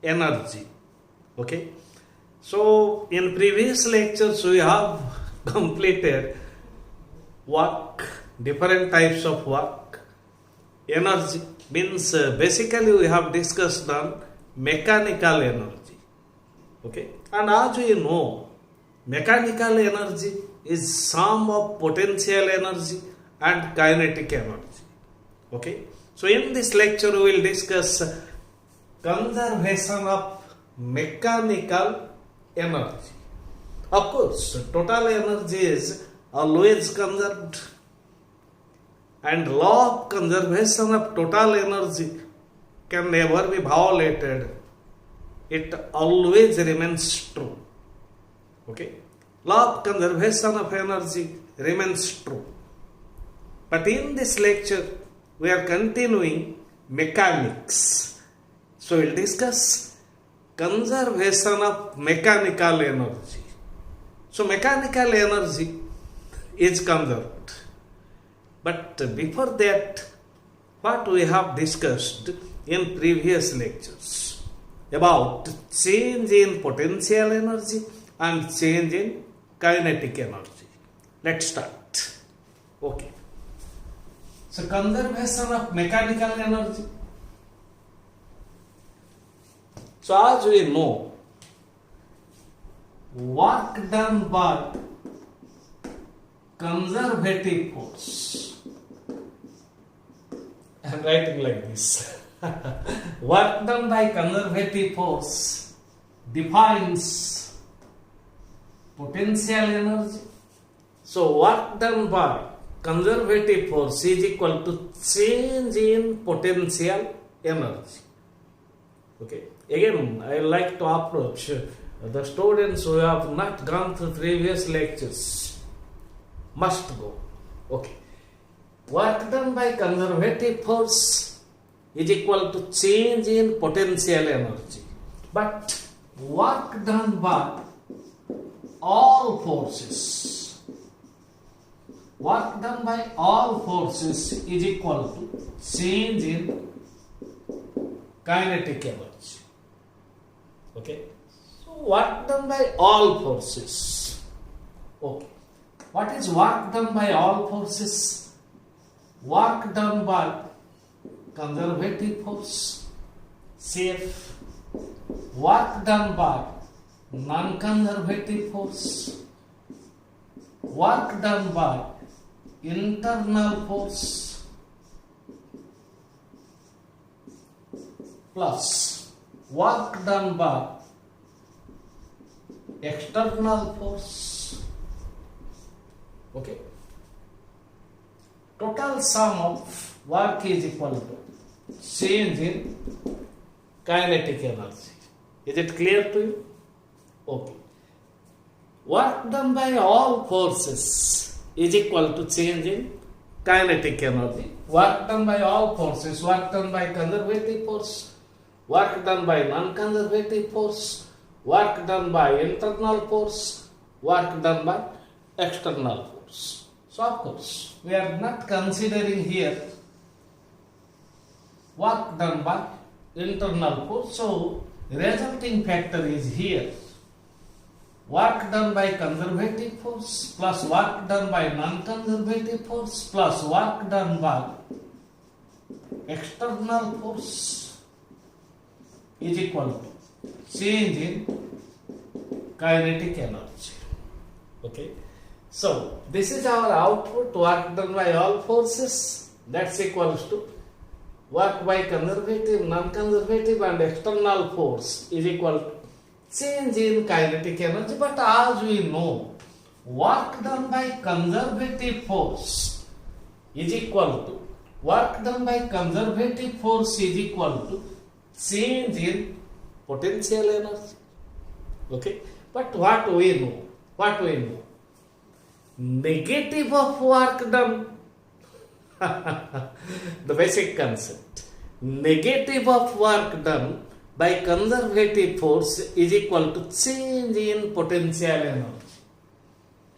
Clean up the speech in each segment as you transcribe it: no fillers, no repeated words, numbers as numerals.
energy. Okay. So in previous lectures we have completed work, different types of work. Energy means basically we have discussed on mechanical energy. Okay. And as we know, mechanical energy is sum of potential energy and kinetic energy. Okay. So in this lecture we will discuss conservation of mechanical energy. Of course, total energy is always conserved, and law of conservation of total energy can never be violated. It always remains true. Okay? Law of conservation of energy remains true. But in this lecture, we are continuing mechanics. So we will discuss conservation of mechanical energy. So mechanical energy is conserved. But before that, what we have discussed in previous lectures about change in potential energy and change in kinetic energy. Let's start. Okay. So conservation of mechanical energy. So as we know, work done by conservative force. I am writing like this. Work done by conservative force defines potential energy. So work done by conservative force is equal to change in potential energy. Okay. Again, I like to approach the students who have not gone through previous lectures. Must go. Okay. Work done by conservative force is equal to change in potential energy. But work done by all forces, work done by all forces is equal to change in kinetic energy. Okay. So work done by all forces. Okay. What is work done by all forces? Work done by conservative force, safe. Work done by non-conservative force. Work done by internal force plus work done by external force. Okay. Total sum of work is equal to change in kinetic energy. Is it clear to you? Okay. Work done by all forces is equal to change in kinetic energy. Work done by all forces, work done by conservative force, work done by non-conservative force, work done by internal force, work done by external force. So of course, we are not considering here work done by internal force. So resulting factor is here. Work done by conservative force plus work done by non-conservative force plus work done by external force is equal to change in kinetic energy. Okay. So this is our output, work done by all forces, that's equals to work by conservative, non-conservative and external force is equal to change in kinetic energy. But as we know, work done by conservative force is equal to work done by conservative force is equal to change in potential energy. Okay. But what we know? What we know? Negative of work done. The basic concept. Negative of work done by conservative force is equal to change in potential energy.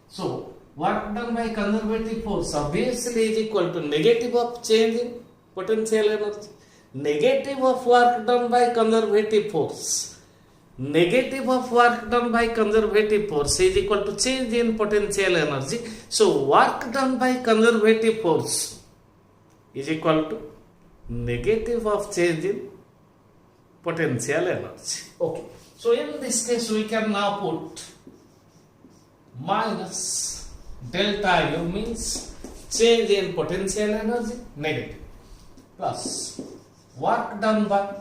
So, work done by conservative force obviously is equal to negative of change in potential energy. negative of work done by conservative force. Negative of work done by conservative force is equal to change in potential energy. So work done by conservative force is equal to negative of change in potential energy. Okay. So in this case we can now put minus delta U means change in potential energy negative plus work done by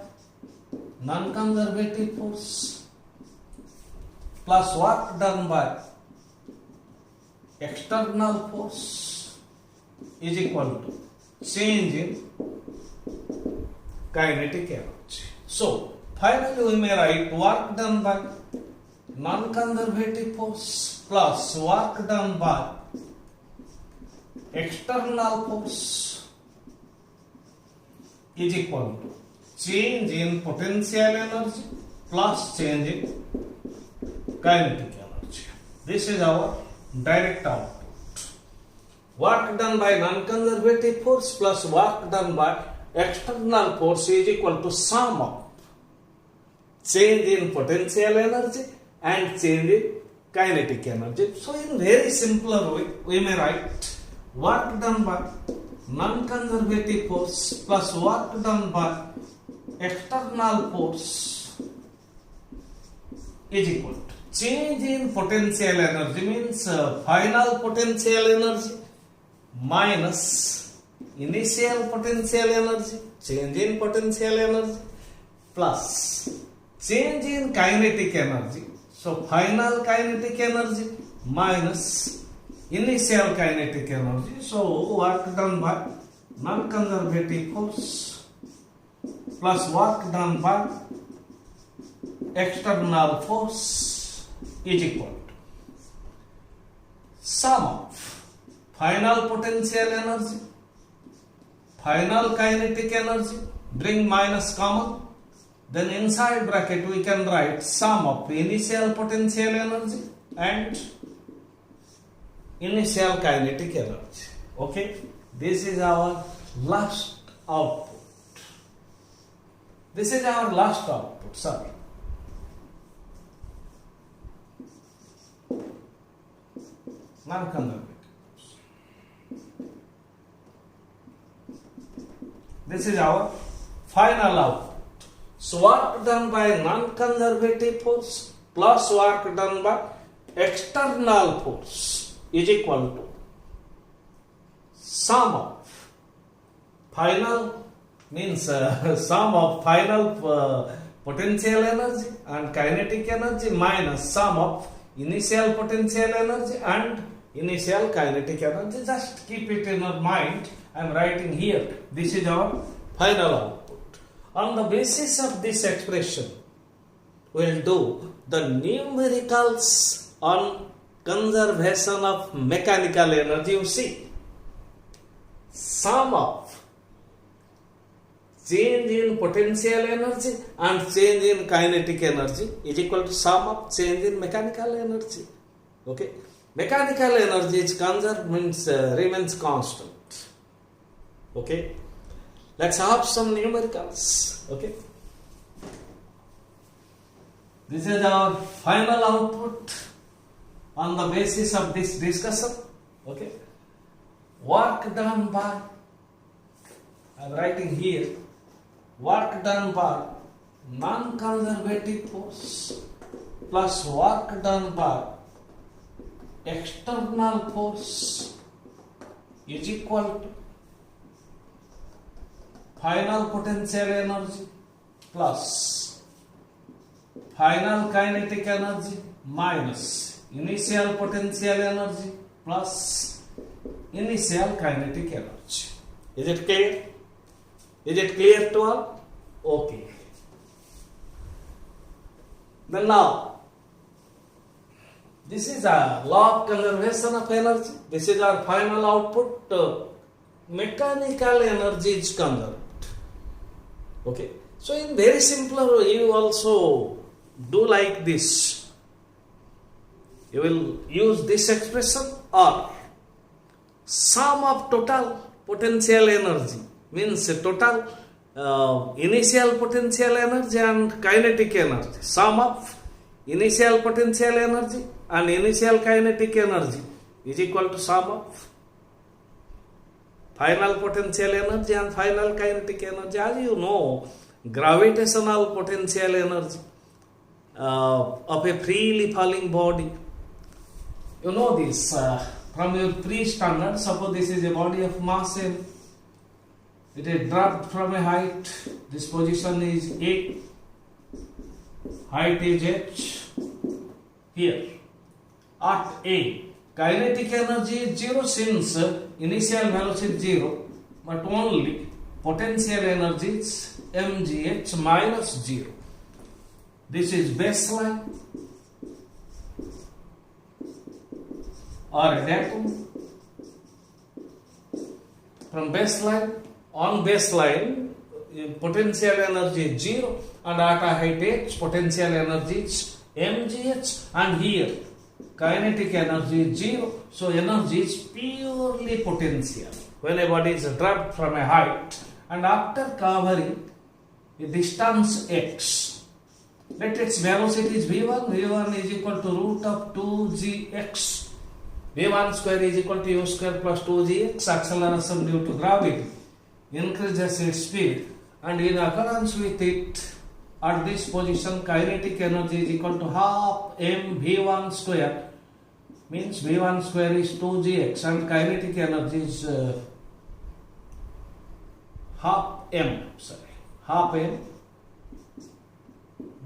non-conservative force plus work done by external force is equal to change in kinetic energy. So finally we may write work done by non-conservative force plus work done by external force is equal to change in potential energy plus change in kinetic energy. This is our direct output. Work done by non-conservative force plus work done by external force is equal to sum of change in potential energy and change in kinetic energy. So in very simpler way, we may write work done by non-conservative force plus work done by external force is equal to change in potential energy means final potential energy minus initial potential energy, change in potential energy plus change in kinetic energy. So final kinetic energy minus initial kinetic energy. So work done by non-conservative force plus work done by external force is equal to sum of final potential energy, final kinetic energy, bring minus common, then inside bracket we can write sum of initial potential energy and initial kinetic energy. Okay, this is our last output. This is our last output, sorry. Non-conservative. This is our final output. So work done by non-conservative force plus work done by external force is equal to sum of final means sum of final potential energy and kinetic energy minus sum of initial potential energy and initial kinetic energy. Just keep it in your mind. I am writing here. This is our final output. On the basis of this expression, we will do the numericals on conservation of mechanical energy. You see, sum of change in potential energy and change in kinetic energy is equal to sum of change in mechanical energy. Okay, mechanical energy is conserved means remains constant. Okay, let's have some numericals. Okay, this is our final output on the basis of this discussion. Okay, work done by, I am writing here, work done by non-conservative force plus work done by external force is equal to final potential energy plus final kinetic energy minus initial potential energy plus initial kinetic energy. Is it clear? Is it clear to all? Okay. Then now, this is a law of conservation of energy. This is our final output. Mechanical energy is conserved. Okay. So in very simple way, you also do like this. You will use this expression, or sum of total potential energy means total initial potential energy and kinetic energy. Sum of initial potential energy and initial kinetic energy is equal to sum of final potential energy and final kinetic energy. As you know, gravitational potential energy of a freely falling body. You know this from your pre-standard. Suppose this is a body of mass m. It is dropped from a height. This position is A. Height is h. Here at A, kinetic energy is 0 since initial velocity is 0, but only potential energy is mgh minus 0. This is baseline or datum. From baseline, on baseline, potential energy is 0, and at a height h, potential energy is mgh, and here kinetic energy is 0, so energy is purely potential when a body is dropped from a height, and after covering a distance x, let its velocity is v1 is equal to root of 2gx, v1 square is equal to u square plus 2gx, acceleration due to gravity increases its speed, and in accordance with it, at this position kinetic energy is equal to half m v1 square, means v1 square is 2gx, and kinetic energy is half m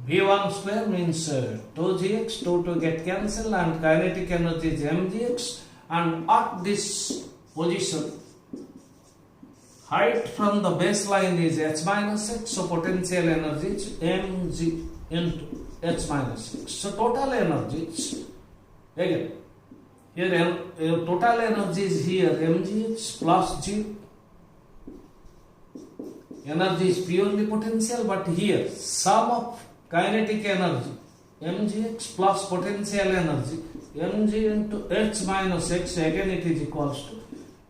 v1 square means 2gx, 2 get cancelled, and kinetic energy is mgx, and at this position height from the baseline is h minus x, so potential energy is mg into h minus x. So total energy is, again, here total energy is here mgh plus 0. Energy is purely potential, but here sum of kinetic energy mgx plus potential energy mg into h minus x, again it is equals to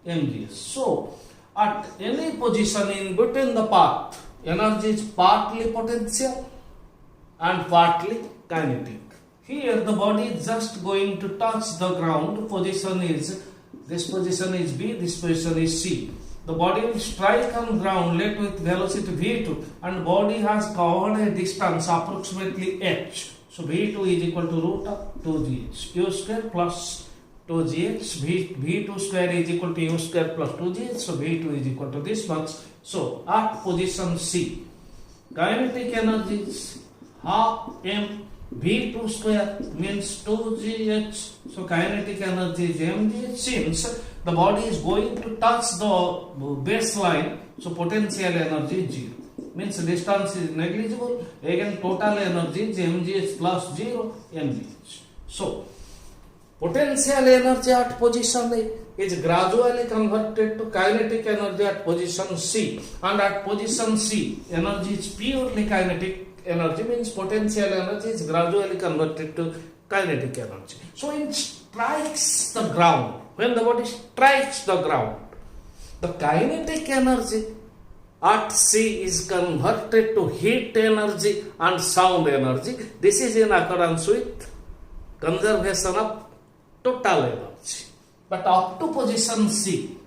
mgs. So at any position in between the path, energy is partly potential and partly kinetic. Here the body is just going to touch the ground. Position is, this position is B, this position is C. The body will strike on ground let with velocity v2, and body has covered a distance approximately h. So v2 is equal to root of 2gh, u square plus 2gh, v2 square is equal to u square plus 2gh, so v2 is equal to this much. So at position C, kinetic energy is half m v2 square means 2gh, so kinetic energy is mgh. Since the body is going to touch the baseline, so potential energy is 0, means distance is negligible, again total energy is mgh plus 0 mgh. So potential energy at position A is gradually converted to kinetic energy at position C, and at position C energy is purely kinetic energy, means potential energy is gradually converted to kinetic energy. So it strikes the ground. When the body strikes the ground, the kinetic energy at C is converted to heat energy and sound energy. This is in accordance with conservation of total energy. But up to position C,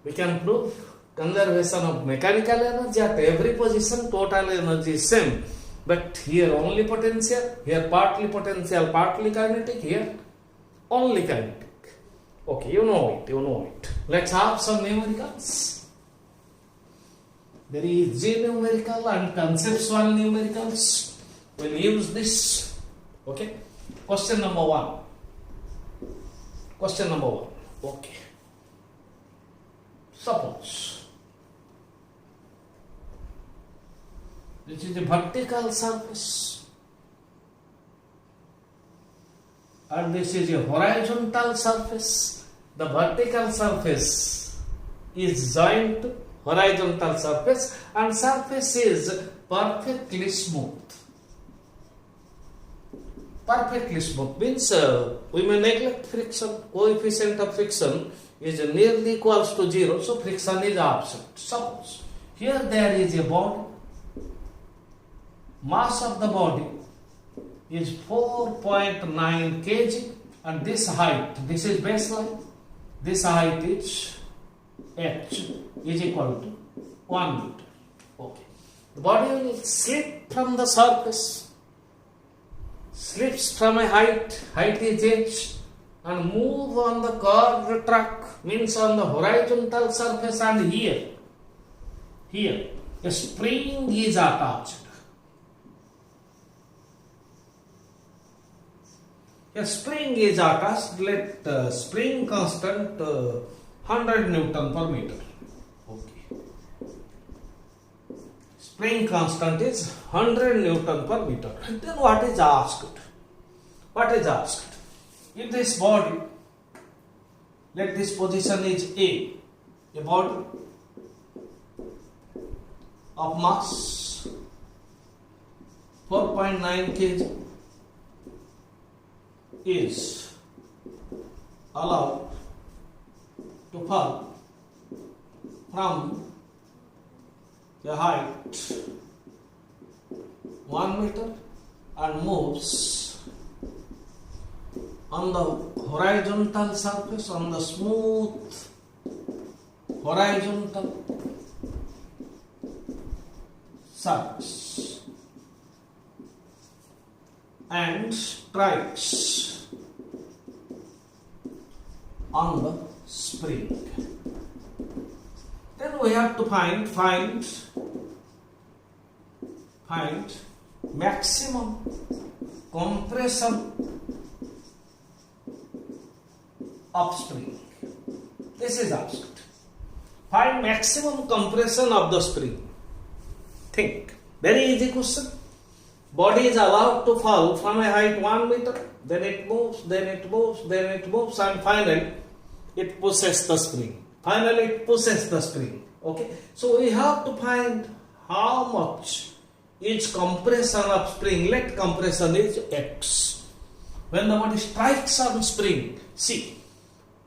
we can prove conservation of mechanical energy. At every position total energy is same, but here only potential, here partly potential, partly kinetic, here only kinetic. Okay, you know it. Let's have some numericals. There is G numerical and conceptual numericals. We'll use this. Okay. Question number 1. Okay. Suppose this is a vertical surface and this is a horizontal surface. The vertical surface is joined to horizontal surface, and surface is perfectly smooth. Perfectly smooth means we may neglect friction. Coefficient of friction is nearly equals to 0, so friction is absent. Suppose Here there is a body. Mass of the body is 4.9 kg, and this height, this is baseline, this height is h is equal to 1 meter. Okay. The body will slip from the surface, slips from a height is h, and move on the curved track, means on the horizontal surface, and here a spring is attached. A spring is attached. Let spring constant 100 Newton per meter. Okay. Spring constant is 100 Newton per meter. And then what is asked? What is asked? If this body, let this position is A body of mass 4.9 kg is allowed to fall from the height 1 meter and moves on the horizontal surface, on the smooth horizontal surface, and strikes on the spring. Then we have to find maximum compression of spring. This is asked. Find maximum compression of the spring. Think. Very easy question. Body is allowed to fall from a height 1 meter, then it moves, then it moves, then it moves, and finally it pushes the spring. Okay. So we have to find how much is compression of spring. Let compression is x. When the body strikes on spring, see,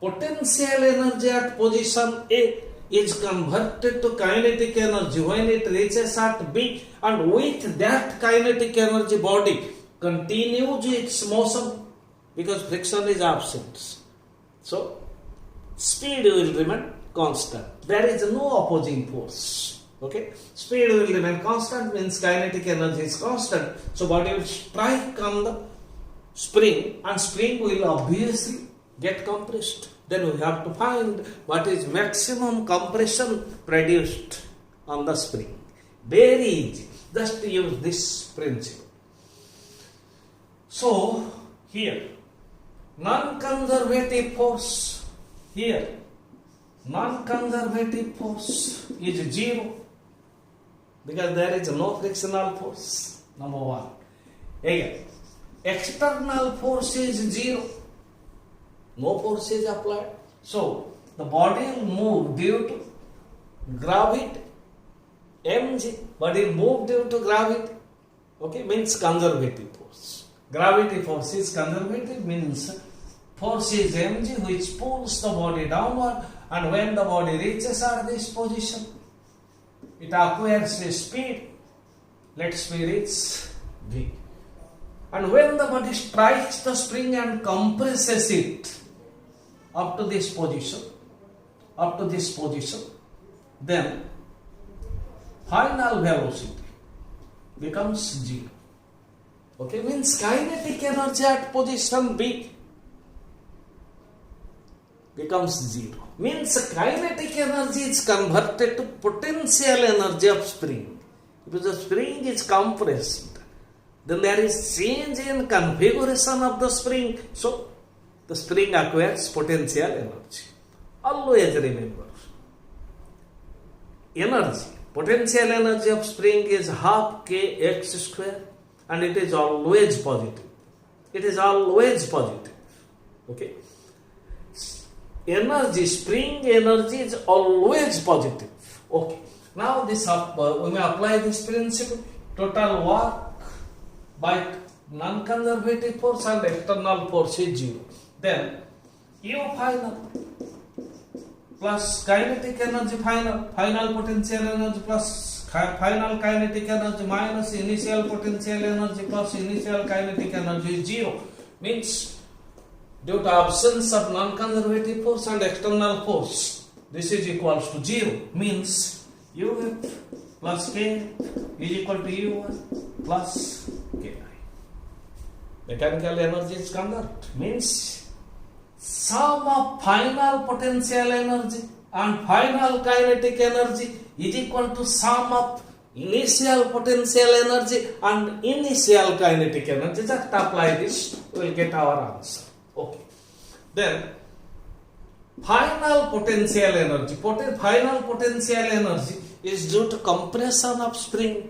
potential energy at position A is converted to kinetic energy when it reaches at B, and with that kinetic energy body continues its motion because friction is absent. So speed will remain constant. There is no opposing force. Okay, speed will remain constant means kinetic energy is constant. So body will strike on the spring and spring will obviously get compressed. Then we have to find what is maximum compression produced on the spring. Very easy. Just use this principle. So here non-conservative force, here non-conservative force is 0 because there is no frictional force. Number 1. Again, external force is 0. No force is applied. So the body will move due to gravity. mg, body will move due to gravity. Okay, means conservative force. Gravity force is conservative, means force is mg which pulls the body downward, and when the body reaches at this position, it acquires a speed. Let speed is v. And when the body strikes the spring and compresses it up to this position, then final velocity becomes 0. Okay, means kinetic energy at position B becomes 0. Means kinetic energy is converted to potential energy of spring. If the spring is compressed, then there is change in configuration of the spring. So the spring acquires potential energy. Always remember, potential energy of spring is half kx square, and it is always positive. Okay. Spring energy is always positive. Okay. Now this we may apply this principle. Total work by non-conservative force and external force is 0. Then U final plus kinetic energy final potential energy plus final kinetic energy minus initial potential energy plus initial kinetic energy is 0. Means due to absence of non-conservative force and external force, this is equals to 0. Means UF plus K is equal to U1 plus Ki. Mechanical energy is conserved. Means sum of final potential energy and final kinetic energy is equal to sum of initial potential energy and initial kinetic energy. Just apply this, we will get our answer. Okay. Then final potential energy. Final potential energy is due to compression of spring.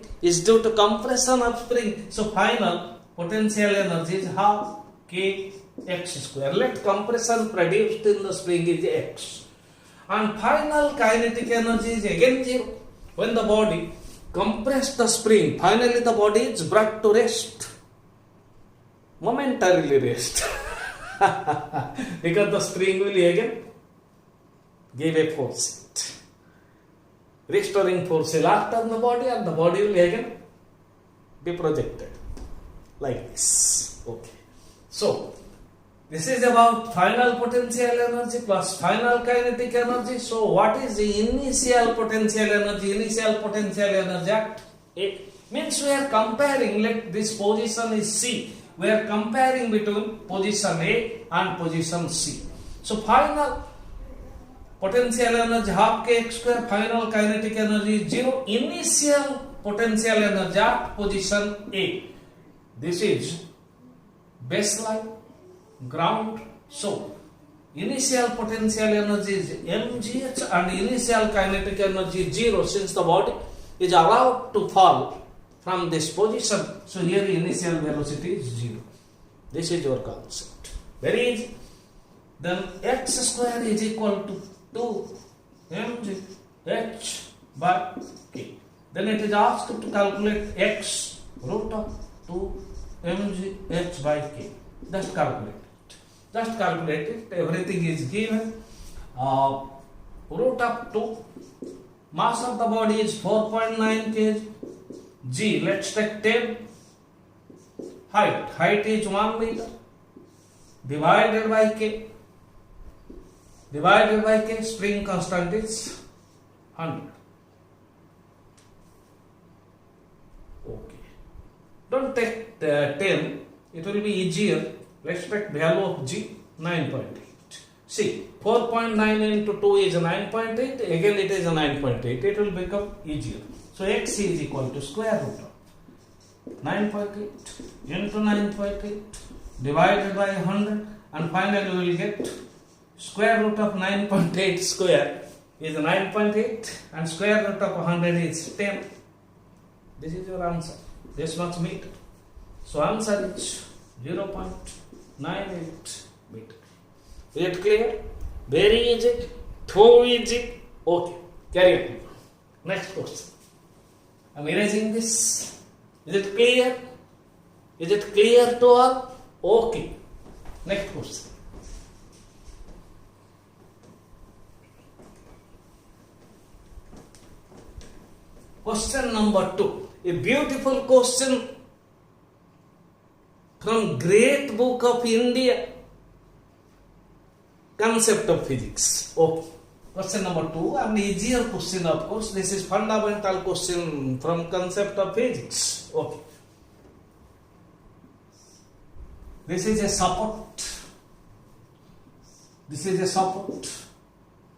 So final potential energy is half kx square. Let compression produced in the spring is x. And final kinetic energy is again 0. When the body compressed the spring, finally the body is brought to rest. Momentarily rest. Because the spring will again give a force. Restoring force will act on the body and the body will again be projected. Like this. Okay. So, this is about final potential energy plus final kinetic energy. So, what is the initial potential energy? Initial potential energy at A. Means we are comparing, let this position is C. We are comparing between position A and position C. So, final potential energy half kx square, final kinetic energy is 0. Initial potential energy at position A. This is baseline, ground. So, initial potential energy is mgh and initial kinetic energy is 0 since the body is allowed to fall from this position. So, here initial velocity is 0. This is your concept. Very easy. Then x square is equal to 2 mgh by k. Then it is asked to calculate x root of 2 mgh by k. Just calculate it. Just calculate it. Everything is given. Root of 2. Mass of the body is 4.9 kg. G. Let's take 10. Height is 1 meter. Divided by k. Divided by k. Spring constant is 100. Okay. Don't take 10. It will be easier. Let's take value of G 9.8. See, 4.9 into 2 is 9.8. Again it is 9.8. It will become easier. So x is equal to square root of 9.8 into 9.8 divided by 100, and finally we will get square root of 9.8 square is 9.8 and square root of 100 is 10. This is your answer. This much meter. So answer is 0.98 meter. Is it clear? Very easy. Too easy. Okay. Carry on. Next question. I am erasing this. Is it clear? Is it clear to all? Okay. Next question. Question number 2. A beautiful question from great book of India. Concept of physics. Okay. Question number 2, an easier question of course. This is fundamental question from concept of physics. Okay. This is a support. This is a support.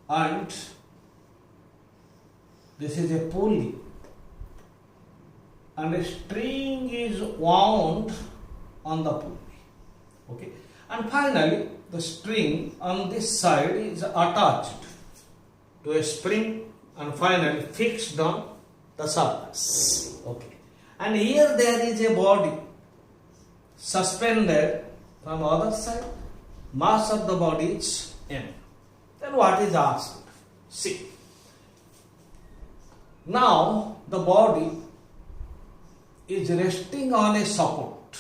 And this is a pulley. And a string is wound on the pulley. Okay. And finally, the string on this side is attached to a spring and finally fixed on the surface. Okay. And here there is a body suspended from the other side. Mass of the body is m. Then what is asked? See. Now the body is resting on a support.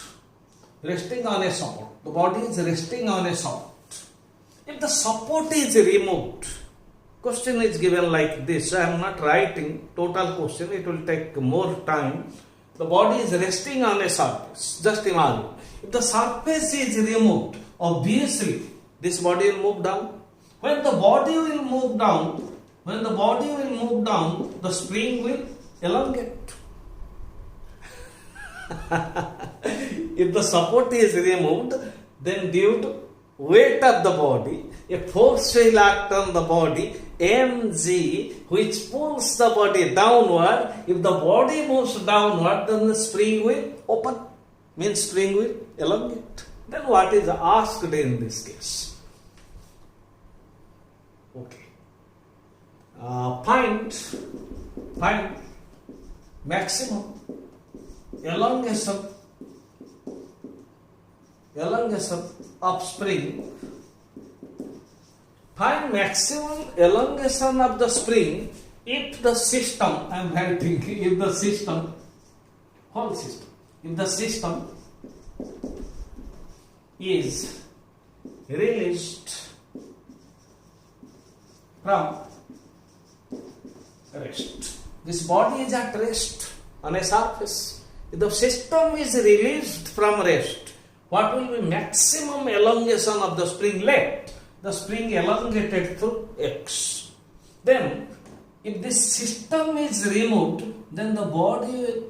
Resting on a support. The body is resting on a support. If the support is removed, Question is given like this. I am not writing total question. It will take more time. The body is resting on a surface. Just imagine. If the surface is removed, obviously this body will move down. When the body will move down, the spring will elongate. If the support is removed, then due to weight of the body, a force will act on the body, mg, which pulls the body downward. If the body moves downward, then the spring will open, means spring will elongate. Then what is asked in this case? Okay. Find maximum elongation of spring. Find maximum elongation of the spring if the system, I am writing, if the system, whole system, if the system is released from rest. This body is at rest on a surface. If the system is released from rest, what will be maximum elongation of the spring? Let the spring elongated through x. Then, if this system is removed, then the body will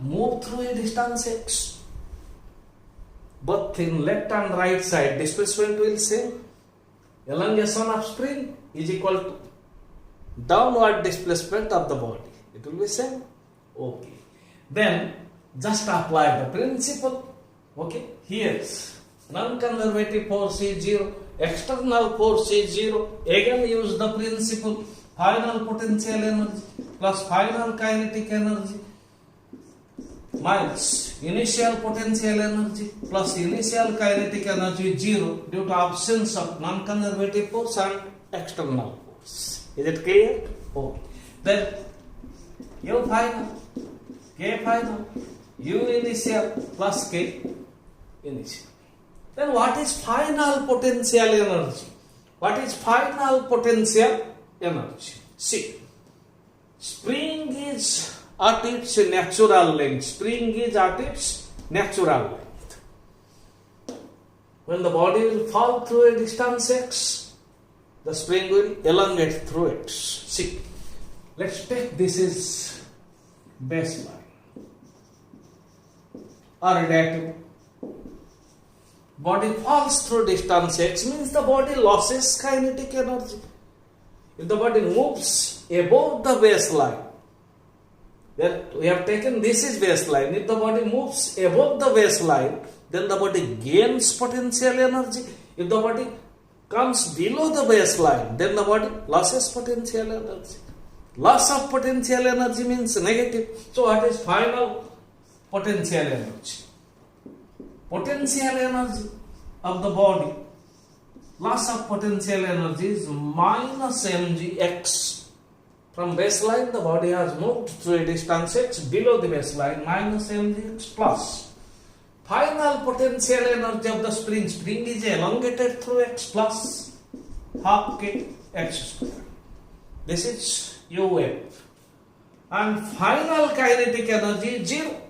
move through a distance x. Both in left and right side, displacement will same. Elongation of spring is equal to downward displacement of the body. It will be same. Okay. Then just apply the principle. Okay. Here's non-conservative force is 0. External force is 0. Again use the principle. Final potential energy plus final kinetic energy minus initial potential energy plus initial kinetic energy 0 due to absence of non-conservative force and external force. Is it clear? Okay. Then U final, K final, U initial plus K initial. Then what is final potential energy? What is final potential energy? See, spring is at its natural length. Spring is at its natural length. When the body will fall through a distance x, the spring will elongate through x. See, let's take this is baseline or reactive. Body falls through distance x means the body loses kinetic energy. If the body moves above the baseline, then we have taken this is baseline. If the body moves above the baseline, then the body gains potential energy. If the body comes below the baseline, then the body loses potential energy. Loss of potential energy means negative. So what is final potential energy? Potential energy of the body, loss of potential energy is minus mgx. From baseline, the body has moved through a distance x below the baseline, minus mgx plus final potential energy of the spring. Spring is elongated through x plus half k x square. This is UF. And final kinetic energy is 0.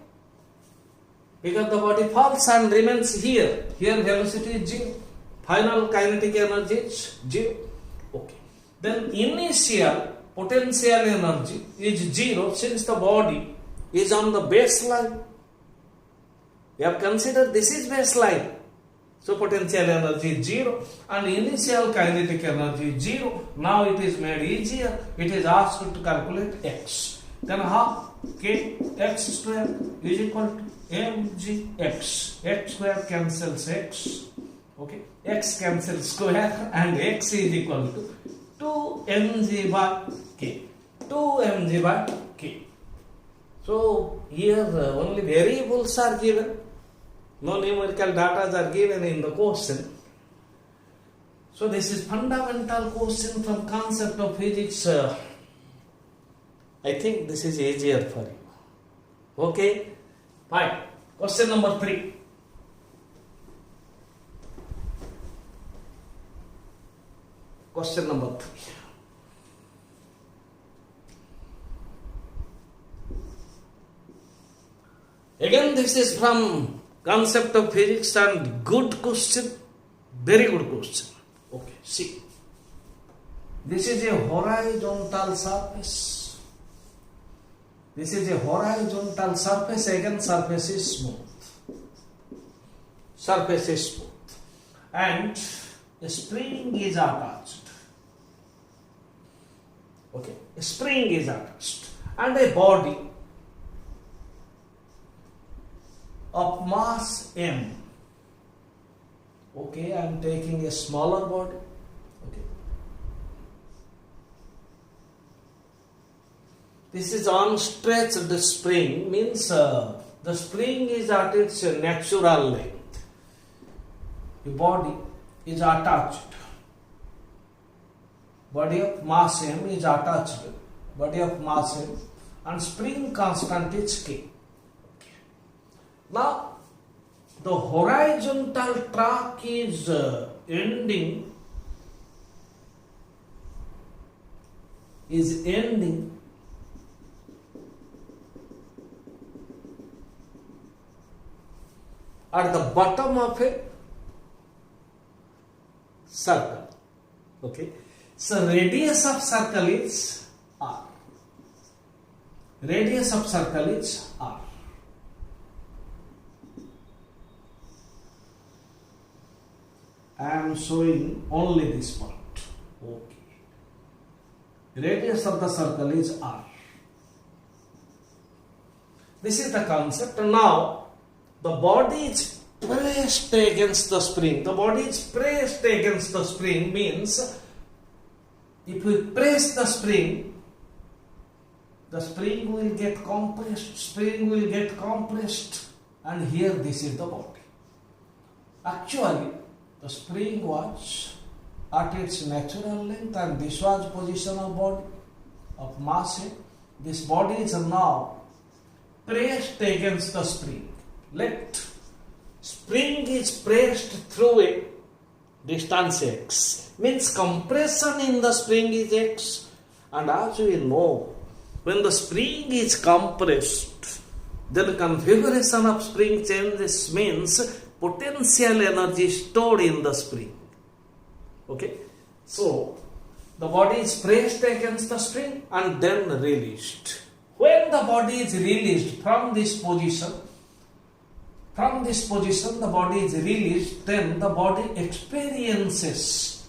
Because the body falls and remains here. Here velocity is 0. Final kinetic energy is 0. Okay. Then initial potential energy is 0 since the body is on the baseline. We have considered this is baseline. So potential energy is 0 and initial kinetic energy is 0. Now it is made easier. It is asked to calculate x. Then half k x square is equal to mgx. X square cancels x. Okay. X cancels square and x is equal to 2 mg by k. 2 mg by k. So here only variables are given. No numerical data are given in the question. So this is fundamental question from concept of physics. I think this is easier for you. Okay? Fine. Question number 3. Question number 3. Again, this is from concept of physics and good question, very good question. Okay, see. This is a horizontal surface. This is a horizontal surface, again surface is smooth. Surface is smooth. And a spring is attached. Okay, a spring is attached. And a body of mass m. Okay, I am taking a smaller body. Okay. This is unstretched spring, means the spring is at its natural length. The body is attached. Body of mass m is attached. Body of mass m and spring constant is k. Now, the horizontal track is ending at the bottom of a circle. Okay. So radius of circle is r. Radius of circle is r. I am showing only this part. Okay. Radius of the circle is r. This is the concept. Now, the body is pressed against the spring. The body is pressed against the spring means if we press the spring will get compressed, and here this is the body. Actually, the spring was at its natural length and this was position of body of mass. This body is now pressed against the spring. Let spring is pressed through a distance x, means compression in the spring is x, and as we know, when the spring is compressed, then configuration of spring changes, means potential energy stored in the spring. Okay, so the body is pressed against the spring and then released. When the body is released from this position, the body is released, then the body experiences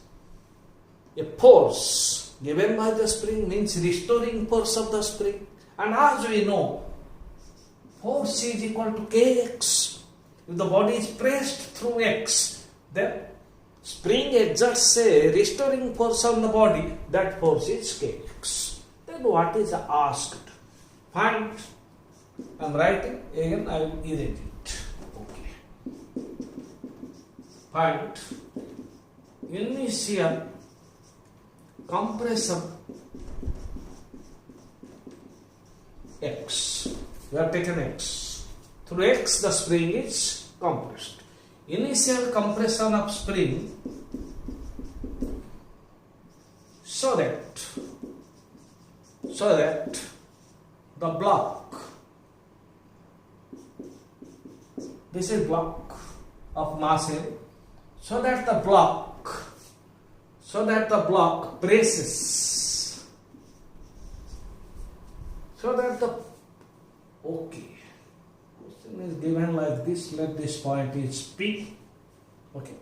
a force given by the spring, means restoring force of the spring. And as we know, force is equal to kx. If the body is pressed through x, then spring exerts a restoring force on the body, that force is kx. Then what is asked? Find. I am writing, again I will erase it. Okay. Find initial compression x. We have taken x. Through x the spring is compressed. Initial compression of spring so that the block, this is block of mass M, so that the block presses, so that the, okay, question is given like this, let this point is P, okay,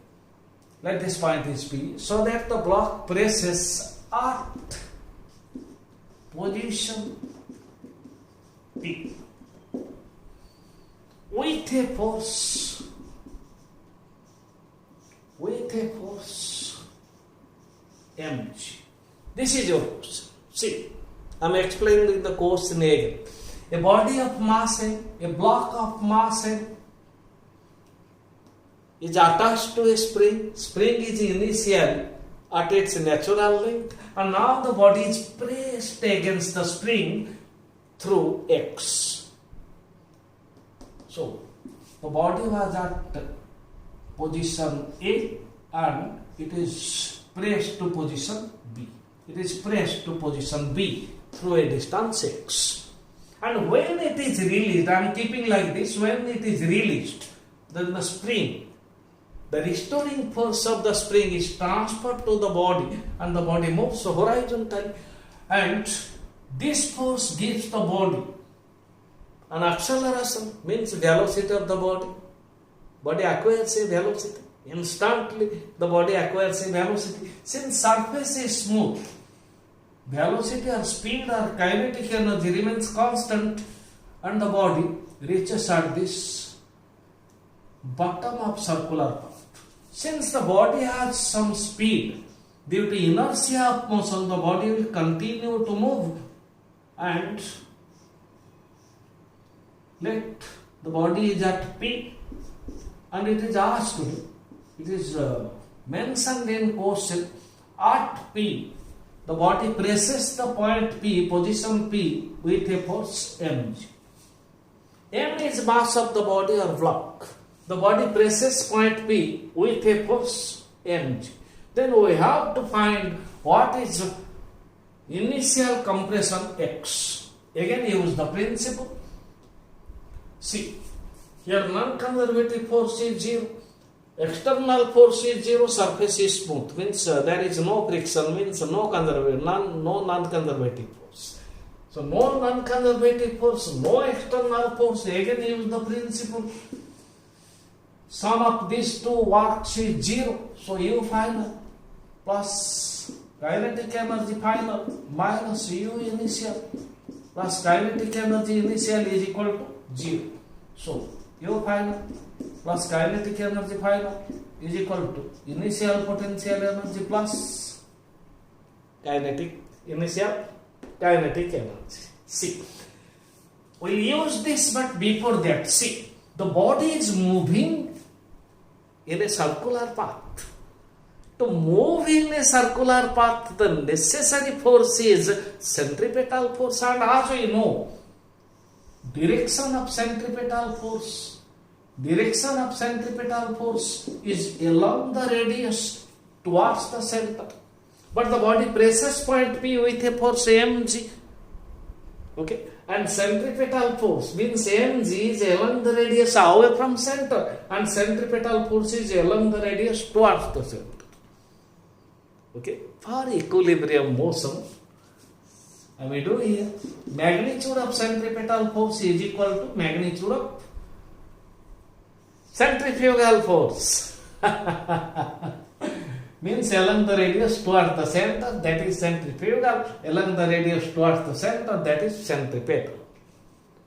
let this point is P, so that the block presses at position P with a force mg. This is your question. See, I am explaining the question again. A body of mass M, a block of mass M is attached to a spring. Spring is initially at its natural length, and now the body is pressed against the spring through X. So, the body was at position A and it is pressed to position B. It is pressed to position B through a distance x. And when it is released, I am keeping like this, when it is released, then the spring, the restoring force of the spring is transferred to the body and the body moves horizontally. And this force gives the body an acceleration, means velocity of the body. Body acquires a velocity. Instantly the body acquires a velocity. Since surface is smooth, velocity or speed or kinetic energy remains constant and the body reaches at this bottom of circular path. Since the body has some speed, due to inertia of motion, the body will continue to move, and let the body is at P, and it is asked, it is mentioned in question, at P, the body presses the point P, position P, with a force mg. M is mass of the body or block. The body presses point P with a force mg. Then we have to find what is initial compression x. Again use the principle. See, here non-conservative force is 0. External force is 0, surface is smooth, means there is no friction, means no conservative, no non-conservative force. So no non-conservative force, no external force. Again use the principle. Sum of these two works is 0. So U final plus kinetic energy final minus U initial plus kinetic energy initial is equal to 0. So U final plus kinetic energy final is equal to initial potential energy plus initial kinetic energy. See, we'll use this, but before that, see, the body is moving in a circular path. To move in a circular path, the necessary force is centripetal force, and as we know, direction of centripetal force is along the radius towards the center. But the body presses point P with a force mg. Okay, and centripetal force means mg is along the radius away from center, and centripetal force is along the radius towards the center. Okay, for equilibrium motion, I may do here magnitude of centripetal force is equal to magnitude of centrifugal force. Means along the radius towards the center, that is centrifugal. Along the radius towards the center, that is centripetal.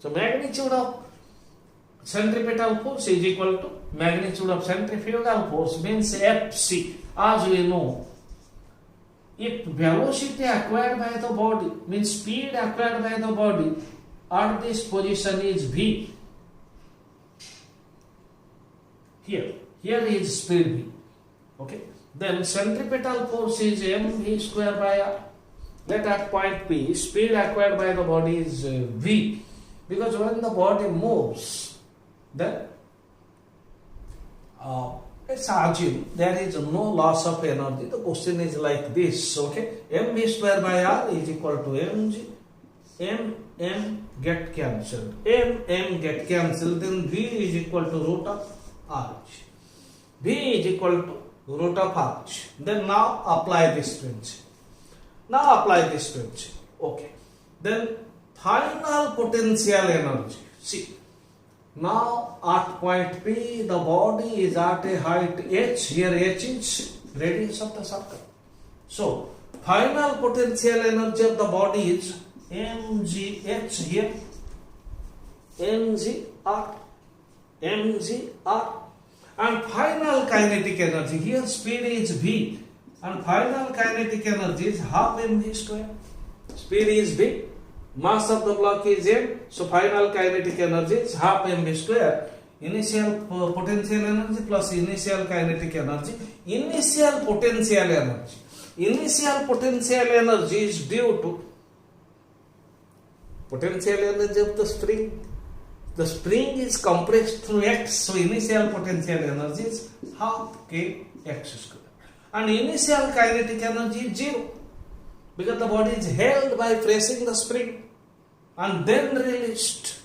So magnitude of centripetal force is equal to magnitude of centrifugal force, means Fc. As we know, if velocity acquired by the body, means speed acquired by the body at this position is v. Here is speed v. Okay. Then centripetal force is mv square by r. Let at point P, speed acquired by the body is v. Because when the body moves, then let's assume there is no loss of energy. The question is like this, okay? mv square by r is equal to mg. m get cancelled. m get cancelled. Then v is equal to root of rh. v is equal to root of rh. Then now apply this principle. Okay. Then final potential energy. See. Now at point P, the body is at a height h. Here h is radius of the circle. So final potential energy of the body is mgh here, mgr, and final kinetic energy here, speed is v, and final kinetic energy is half mv square. Speed is v. Mass of the block is m, so final kinetic energy is half mv square. Initial potential energy plus initial kinetic energy. Initial potential energy is due to potential energy of the spring. The spring is compressed through x, so initial potential energy is half k x square. and initial kinetic energy is 0 because the body is held by pressing the spring and then released.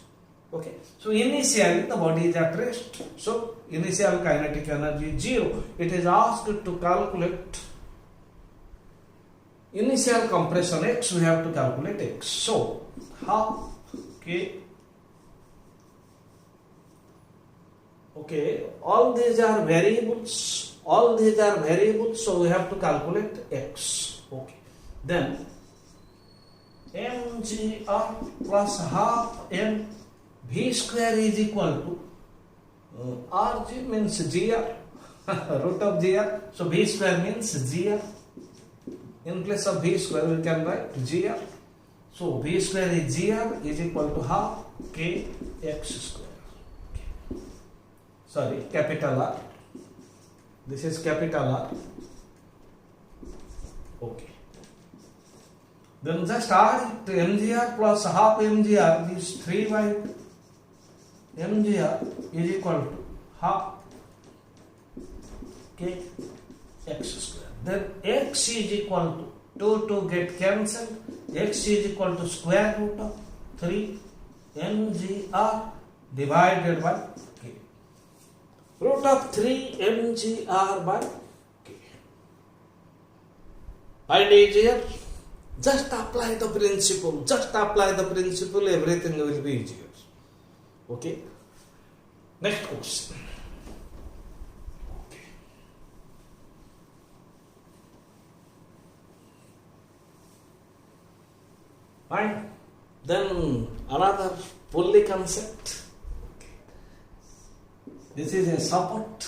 Okay, so initially the body is at rest, so initial kinetic energy is 0. It is asked to calculate initial compression x, we have to calculate x. So half k. Okay, all these are variables. So we have to calculate x. Okay, then mgr plus half m v square is equal to rg means gr root of gr. So v square means gr. In place of v square we can write gr. So v square is gr is equal to half k x square. Sorry, capital R. This is capital R. Okay. Then just add mgr plus half mgr is 3 by mgr is equal to half k x square. Then x is equal to 2 get cancelled. X is equal to square root of 3 mgr divided by k. Root of 3 mgr by k. Idea is here. Just apply the principle. Everything will be easier. Okay. Next question. Okay. Fine. Then another pulley concept. This is a support.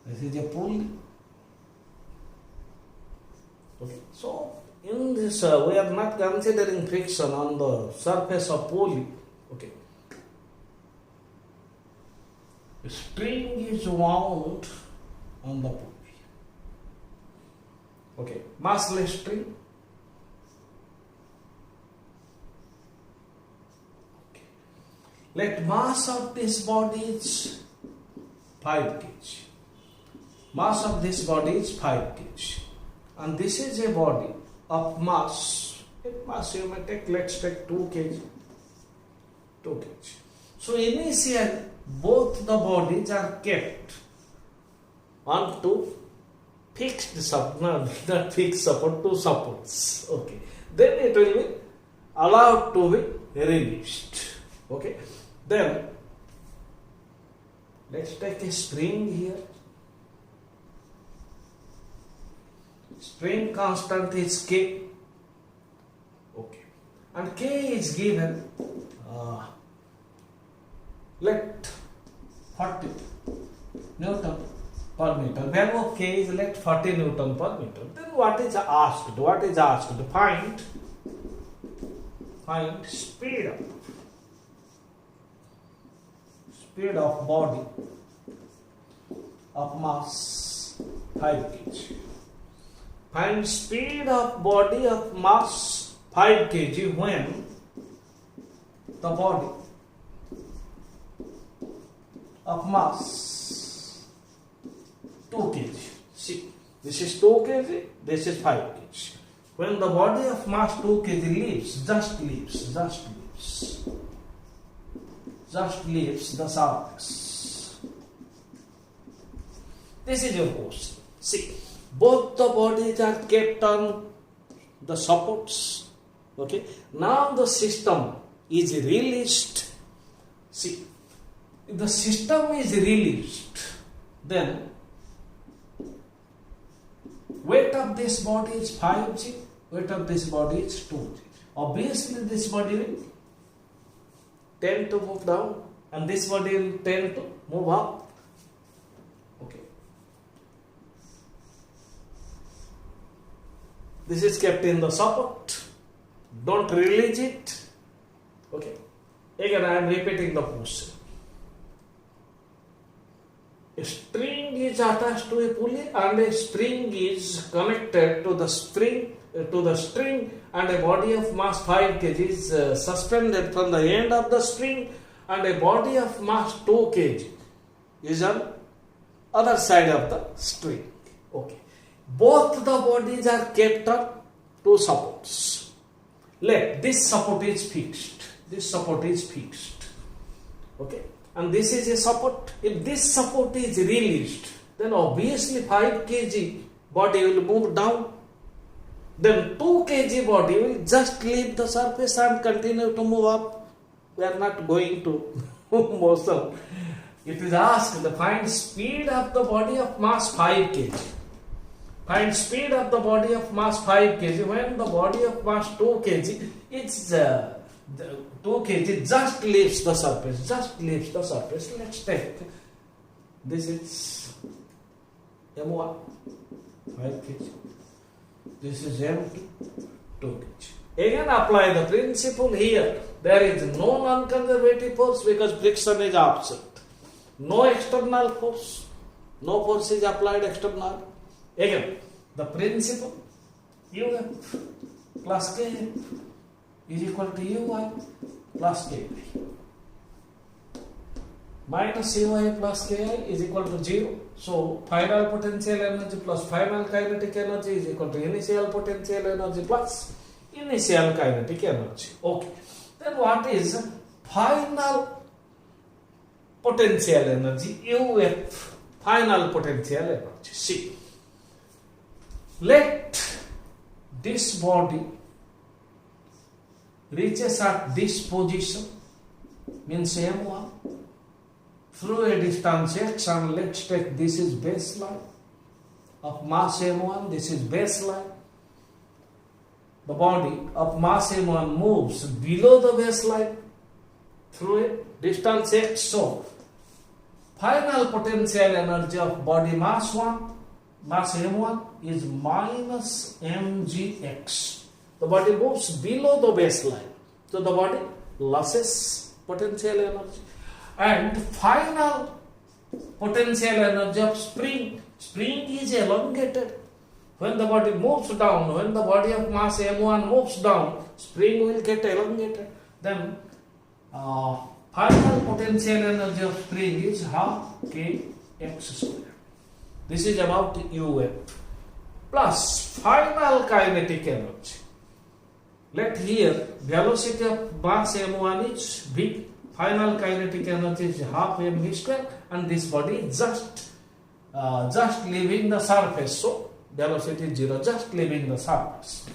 This is a pulley. Okay. So in this, we are not considering friction on the surface of pulley. Okay. A string is wound on the pulley. Okay. Massless string. Let mass of this body is 5 kg. Mass of this body is 5 kg. And this is a body of mass. Mass you may take, let's take 2 kg. 2 kg. So initially both the bodies are kept onto fixed support, not fixed support, two supports. Okay. Then it will be allowed to be released. Okay. Then let's take a spring here. Spring constant is K. Okay. And K is given, let 40 Newton per meter. Value of K is let 40 Newton per meter. Then what is asked? Find speed of body of mass 5 kg. Find speed of body of mass 5 kg when the body of mass 2 kg. See, this is 2 kg, this is 5 kg. When the body of mass 2 kg leaves the surface. This is your question. See, both the bodies are kept on the supports. Okay. Now the system is released. See, if the system is released, then weight of this body is 5g, weight of this body is 2g. Obviously this body will tend to move down and this body will tend to move up. Okay. This is kept in the support. Don't release it. Okay. Again I am repeating the question. A string is attached to a pulley and a spring is connected to the string and a body of mass 5 kg is suspended from the end of the string and a body of mass 2 kg is on other side of the string. Okay. Both the bodies are kept on two supports. Let this support is fixed. This support is fixed. Okay. And this is a support. If this support is released, then obviously 5 kg body will move down. Then 2 kg body will just leave the surface and continue to move up. We are not going to motion. It is asked to find speed of the body of mass 5 kg. Find speed of the body of mass 5 kg when the body of mass 2 kg is 2 kg just leaves the surface. Just leaves the surface. Let's take this is M1 5 kg. This is M2 2 kg. Again apply the principle here. There is no non-conservative force because friction is absent. No external force. No force is applied external. Again, the principle UF plus KF is equal to UY plus KI. Minus UY plus KI is equal to 0. So, final potential energy plus final kinetic energy is equal to initial potential energy plus initial kinetic energy. Okay. Then what is final potential energy? UF, final potential energy. See. Let this body reaches at this position, means M1, through a distance x, and let's take this is baseline of mass M1, this is baseline. The body of mass M1 moves below the baseline through a distance x. So, final potential energy of body mass 1, mass M1 is minus mgx. The body moves below the baseline. So, the body loses potential energy. And final potential energy of spring. Spring is elongated. When the body moves down, when the body of mass M1 moves down, spring will get elongated. Then final potential energy of spring is half kx square. This is about UF plus final kinetic energy. Let here velocity of mass M1 is V. Final kinetic energy is half mv square, and this body is just leaving the surface. So velocity is 0, just leaving the surface.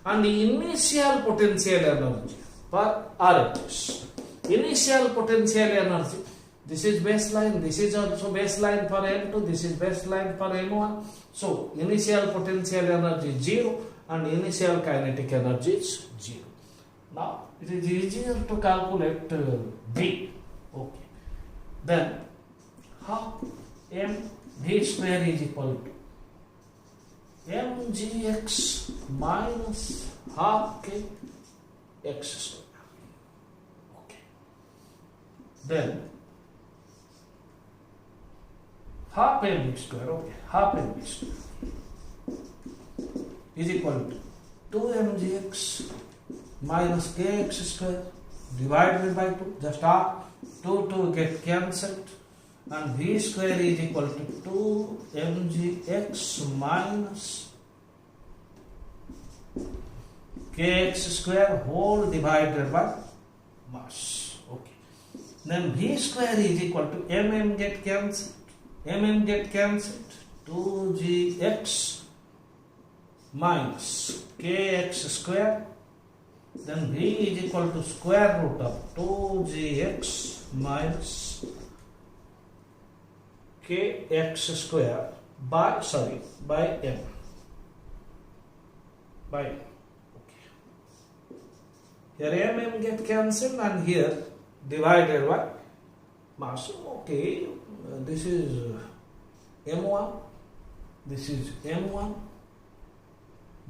And the initial potential energy for RHS. Initial potential energy. This is baseline. This is also baseline for M2. This is baseline for M1. So initial potential energy is 0, and initial kinetic energy is 0. Now it is easier to calculate V. Okay. Then half mv square is equal to mgx minus half kx square. Okay. Then half mv square. Okay. Half mv square is equal to 2mgx minus kx square divided by 2. Just half 2 get cancelled, and v square is equal to 2mgx minus kx square whole divided by mass. Okay. Then v square is equal to get cancelled. Get cancelled. 2gx minus kx square. Then v is equal to square root of 2gx minus kx square by m. By m. Okay. Here m get cancelled, and here divided by mass. Okay, this is m1, this is m1,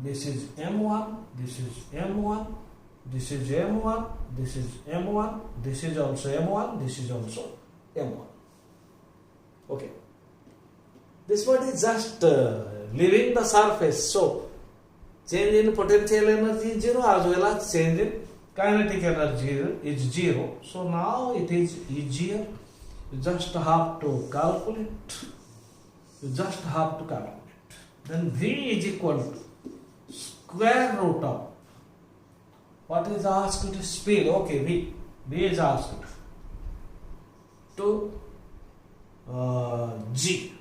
this is m1, this is m1, this is m1, this is m1, this is also m1, this is also m1. Okay. This one is just leaving the surface. So, change in potential energy is 0 as well as change in kinetic energy is 0. So, now it is easier. You just have to calculate. then V is equal to square root of what is asked? Speed. Okay, V is asked to G.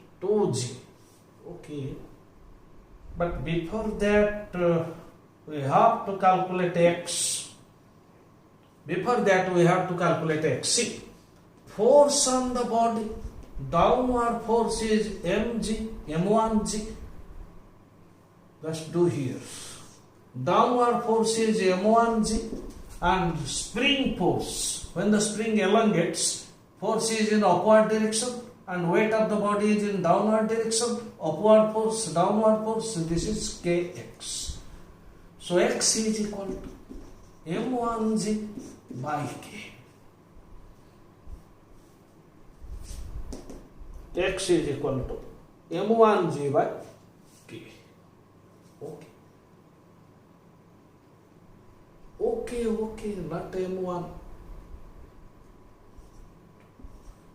Okay, but before that we have to calculate X. See, force on the body, downward force is M1G. Let's do here. Downward force is M1G, and spring force, when the spring elongates, force is in upward direction and weight of the body is in downward direction. Upward force, downward force, this is Kx. So X is equal to M1G by K. X is equal to M1G by K. Okay, not M1.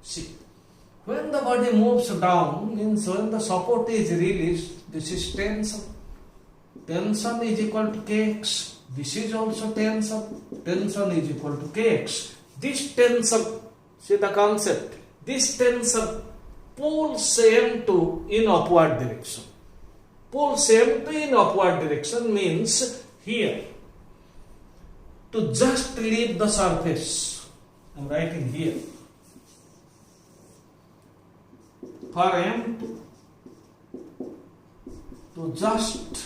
See, when the body moves down, means when the support is released, this is tension. Tension is equal to Kx. This is also tension. Tension is equal to Kx. This tension, see the concept, this tension pulls M2 in upward direction. Pulls M2 in upward direction means here, to just leave the surface, I am writing here, for M2 to just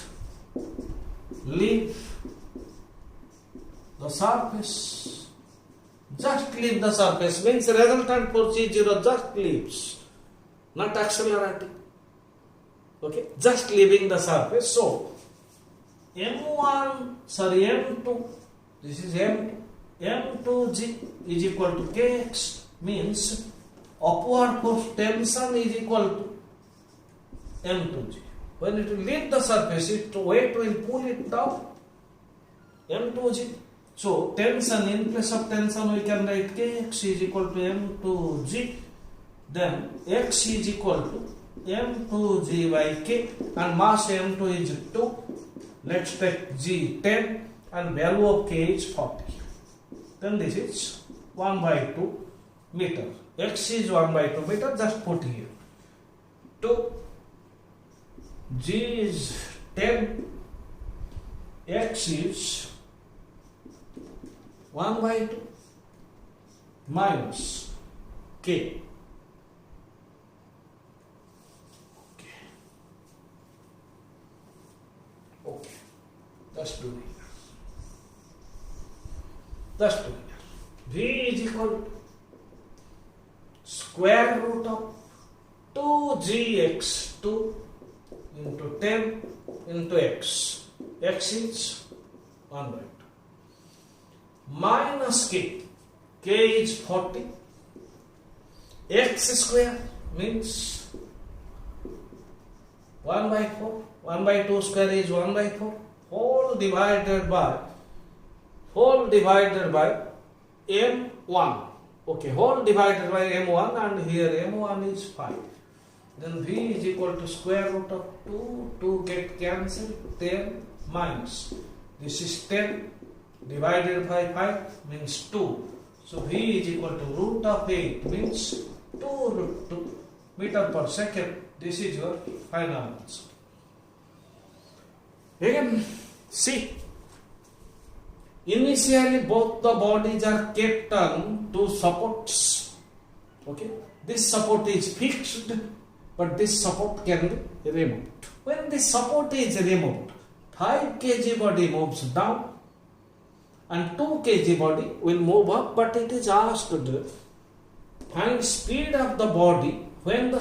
leave the surface. Just leave the surface means resultant force is 0, just leaves, not accelerating. Okay, just leaving the surface. So M2, this is M2, M2G is equal to Kx, means upward force tension is equal to M2G. When it will leave the surface, its weight will pull it down, M2G. So tension, in place of tension we can write Kx is equal to M2G, then X is equal to M2G by K, and mass M2 is 2, let's take G 10 and value of K is 40. Then this is 1 by 2 meter. X is 1 by 2 meter, just put here. 2, G is 10, X is 1 by 2 minus K. Okay, let's do it. V is equal to square root of 2gx2 into 10 into x. X is 1 by 2. Minus k. K is 40. X square means 1 by 4. 1 by 2 square is 1 by 4. Whole divided by m1. Okay, whole divided by m1, and here m1 is 5. Then v is equal to square root of 2 get cancelled, 10 minus. This is 10 divided by 5 means 2. So v is equal to root of 8 means 2 root 2 meter per second. This is your final answer. Again, see, initially both the bodies are kept on two supports. Okay, this support is fixed, but this support can be removed. When this support is removed, 5 kg body moves down and 2 kg body will move up, but it is asked to find speed of the body when the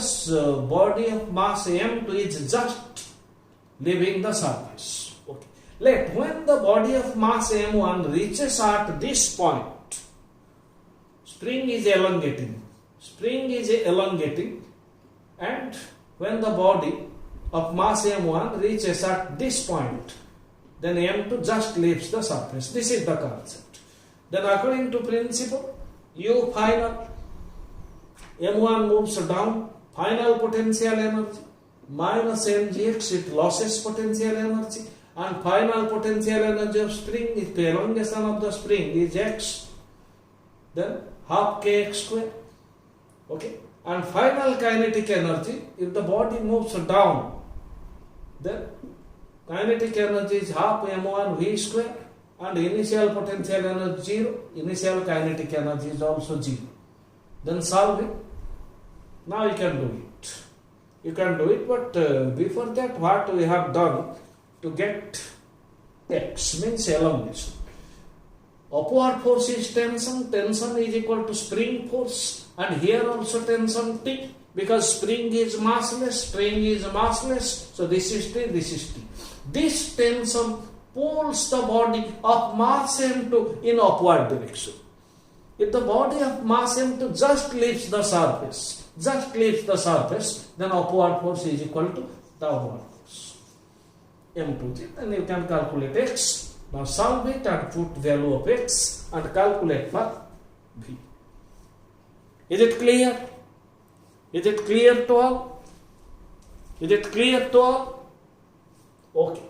body of mass m2 is just leaving the surface. Okay. When the body of mass m1 reaches at this point, spring is elongating, and when the body of mass m1 reaches at this point, then m2 just leaves the surface. This is the concept. Then according to principle, U final, m1 moves down, final potential energy, minus mgx, it loses potential energy, and final potential energy of spring, if the elongation of the spring is x, then half kx square. Okay, and final kinetic energy, if the body moves down, then kinetic energy is half m1 v square, and initial potential energy 0, initial kinetic energy is also 0. Then solve it. Now you can do it. You can do it, but before that, what we have done to get x means elongation. Upward force is tension, tension is equal to spring force, and here also tension T, because spring is massless, strain is massless, so this is T, this is T. This tension pulls the body of mass m2 in upward direction. If the body of mass m2 just leaves the surface, then upward force is equal to the upward force, m2g. Then you can calculate x. Now solve it and put value of x and calculate for v. Is it clear? Is it clear to all? Is it clear to all? Okay.